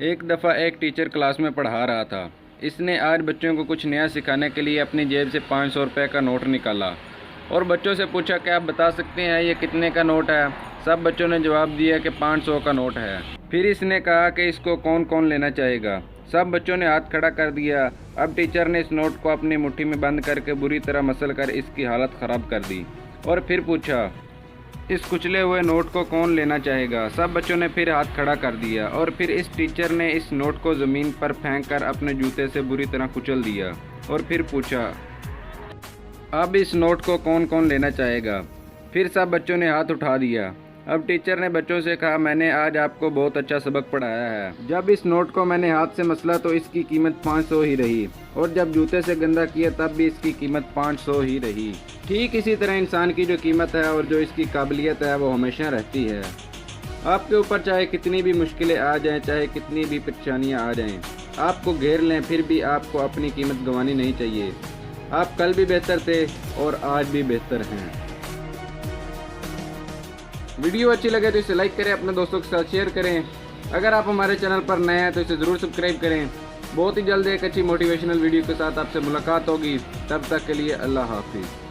एक दफ़ा एक टीचर क्लास में पढ़ा रहा था। इसने आज बच्चों को कुछ नया सिखाने के लिए अपनी जेब से 500 रुपये का नोट निकाला और बच्चों से पूछा, क्या आप बता सकते हैं ये कितने का नोट है। सब बच्चों ने जवाब दिया कि 500 का नोट है। फिर इसने कहा कि इसको कौन कौन लेना चाहेगा। सब बच्चों ने हाथ खड़ा कर दिया। अब टीचर ने इस नोट को अपनी मुट्ठी में बंद करके बुरी तरह मसल कर इसकी हालत ख़राब कर दी और फिर पूछा, इस कुचले हुए नोट को कौन लेना चाहेगा। सब बच्चों ने फिर हाथ खड़ा कर दिया और फिर इस टीचर ने इस नोट को ज़मीन पर फेंक कर अपने जूते से बुरी तरह कुचल दिया और फिर पूछा, अब इस नोट को कौन कौन लेना चाहेगा। फिर सब बच्चों ने हाथ उठा दिया। अब टीचर ने बच्चों से कहा, मैंने आज आपको बहुत अच्छा सबक पढ़ाया है। जब इस नोट को मैंने हाथ से मसला तो इसकी कीमत 500 ही रही और जब जूते से गंदा किया तब भी इसकी कीमत 500 ही रही। ठीक इसी तरह इंसान की जो कीमत है और जो इसकी काबिलियत है वो हमेशा रहती है। आपके ऊपर चाहे कितनी भी मुश्किलें आ जाएं, चाहे कितनी भी परेशानियां आ जाएं, आपको घेर लें, फिर भी आपको अपनी कीमत गंवानी नहीं चाहिए। आप कल भी बेहतर थे और आज भी बेहतर हैं। वीडियो अच्छी लगे तो इसे लाइक करें, अपने दोस्तों के साथ शेयर करें। अगर आप हमारे चैनल पर नए हैं तो इसे ज़रूर सब्सक्राइब करें। बहुत ही जल्द एक अच्छी मोटिवेशनल वीडियो के साथ आपसे मुलाकात होगी। तब तक के लिए अल्लाह हाफिज़।